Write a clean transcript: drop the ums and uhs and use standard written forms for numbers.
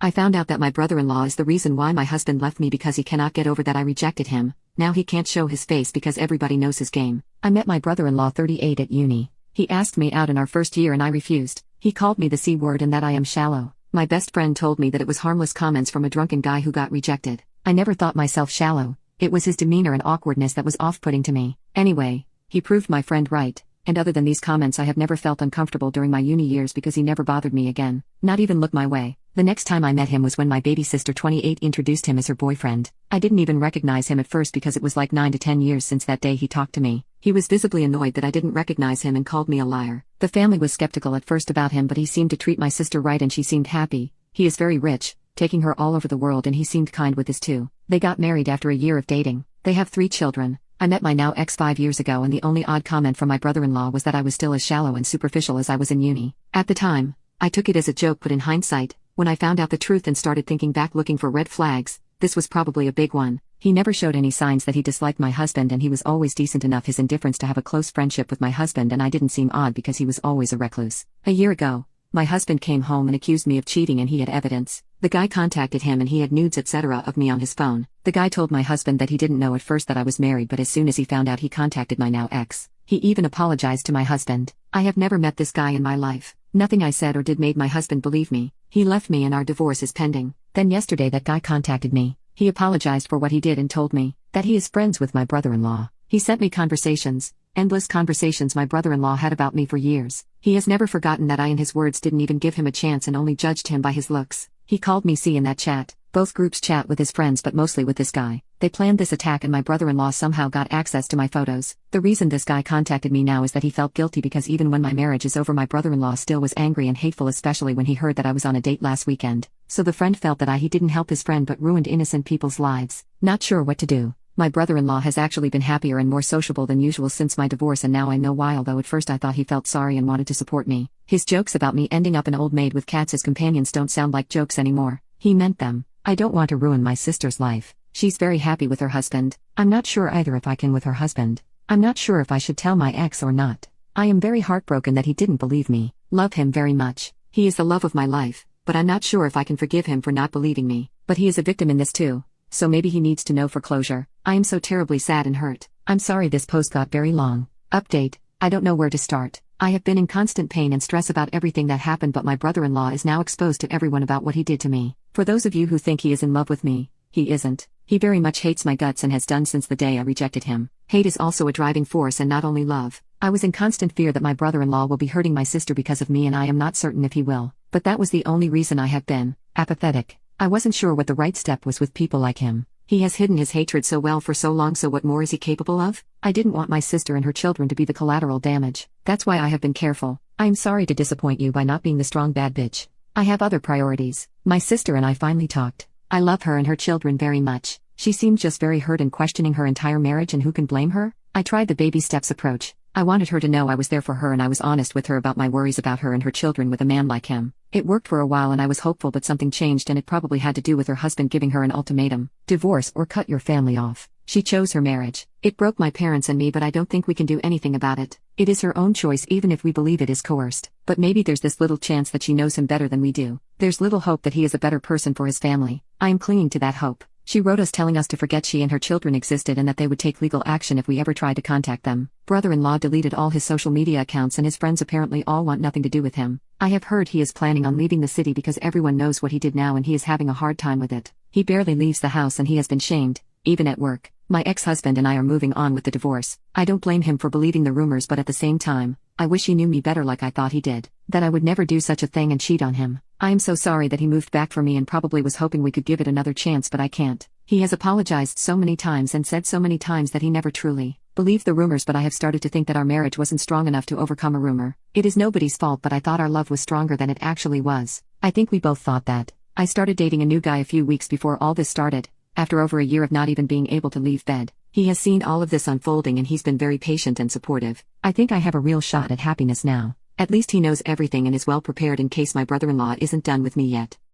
I found out that my brother-in-law is the reason why my husband left me because he cannot get over that I rejected him. Now he can't show his face because everybody knows his game. I met my brother-in-law 38 at uni. He asked me out in our first year and I refused. He called me the C word and that I am shallow. My best friend told me that it was harmless comments from a drunken guy who got rejected. I never thought myself shallow. It was his demeanor and awkwardness that was off-putting to me. Anyway, he proved my friend right. And other than these comments, I have never felt uncomfortable during my uni years because he never bothered me again. Not even looked my way. The next time I met him was when my baby sister 28 introduced him as her boyfriend. I didn't even recognize him at first because it was like 9 to 10 years since that day he talked to me. He was visibly annoyed that I didn't recognize him and called me a liar. The family was skeptical at first about him, but he seemed to treat my sister right and she seemed happy. He is very rich, taking her all over the world, and he seemed kind with his too. They got married after a year of dating. They have 3 children. I met my now ex 5 years ago and the only odd comment from my brother-in-law was that I was still as shallow and superficial as I was in uni. At the time, I took it as a joke, but in hindsight, when I found out the truth and started thinking back looking for red flags, this was probably a big one. He never showed any signs that he disliked my husband and he was always decent enough his indifference to have a close friendship with my husband, and I didn't seem odd because he was always a recluse. A year ago, my husband came home and accused me of cheating and he had evidence. The guy contacted him and he had nudes etc. of me on his phone. The guy told my husband that he didn't know at first that I was married, but as soon as he found out he contacted my now ex. He even apologized to my husband. I have never met this guy in my life. Nothing I said or did made my husband believe me. He left me and our divorce is pending. Then yesterday that guy contacted me. He apologized for what he did and told me that he is friends with my brother-in-law. He sent me conversations, endless conversations my brother-in-law had about me for years. He has never forgotten that I, in his words, didn't even give him a chance and only judged him by his looks. He called me C in that chat. Both groups chat with his friends but mostly with this guy. They planned this attack and my brother-in-law somehow got access to my photos. The reason this guy contacted me now is that he felt guilty because even when my marriage is over my brother-in-law still was angry and hateful, especially when he heard that I was on a date last weekend. So the friend felt that he didn't help his friend but ruined innocent people's lives. Not sure what to do. My brother-in-law has actually been happier and more sociable than usual since my divorce, and now I know why, although at first I thought he felt sorry and wanted to support me. His jokes about me ending up an old maid with cats as companions don't sound like jokes anymore. He meant them. I don't want to ruin my sister's life. She's very happy with her husband. I'm not sure either if I can with her husband. I'm not sure if I should tell my ex or not. I am very heartbroken that he didn't believe me. Love him very much. He is the love of my life, but I'm not sure if I can forgive him for not believing me. But he is a victim in this too. So maybe he needs to know for closure. I am so terribly sad and hurt. I'm sorry this post got very long. Update. I don't know where to start. I have been in constant pain and stress about everything that happened, but my brother-in-law is now exposed to everyone about what he did to me. For those of you who think he is in love with me, he isn't. He very much hates my guts and has done since the day I rejected him. Hate is also a driving force and not only love. I was in constant fear that my brother-in-law will be hurting my sister because of me, and I am not certain if he will. But that was the only reason I have been apathetic. I wasn't sure what the right step was with people like him. He has hidden his hatred so well for so long, so what more is he capable of? I didn't want my sister and her children to be the collateral damage. That's why I have been careful. I am sorry to disappoint you by not being the strong bad bitch. I have other priorities. My sister and I finally talked. I love her and her children very much. She seemed just very hurt and questioning her entire marriage, and who can blame her? I tried the baby steps approach. I wanted her to know I was there for her, and I was honest with her about my worries about her and her children with a man like him. It worked for a while and I was hopeful, but something changed, and it probably had to do with her husband giving her an ultimatum. Divorce or cut your family off. She chose her marriage. It broke my parents and me, but I don't think we can do anything about it. It is her own choice even if we believe it is coerced. But maybe there's this little chance that she knows him better than we do. There's little hope that he is a better person for his family. I am clinging to that hope. She wrote us telling us to forget she and her children existed and that they would take legal action if we ever tried to contact them. Brother-in-law deleted all his social media accounts and his friends apparently all want nothing to do with him. I have heard he is planning on leaving the city because everyone knows what he did now and he is having a hard time with it. He barely leaves the house and he has been shamed, even at work. My ex-husband and I are moving on with the divorce. I don't blame him for believing the rumors, but at the same time, I wish he knew me better like I thought he did. That I would never do such a thing and cheat on him. I am so sorry that he moved back for me and probably was hoping we could give it another chance, but I can't. He has apologized so many times and said so many times that he never truly believed the rumors, but I have started to think that our marriage wasn't strong enough to overcome a rumor. It is nobody's fault, but I thought our love was stronger than it actually was. I think we both thought that. I started dating a new guy a few weeks before all this started. After over a year of not even being able to leave bed, he has seen all of this unfolding and he's been very patient and supportive. I think I have a real shot at happiness now. At least he knows everything and is well prepared in case my brother-in-law isn't done with me yet.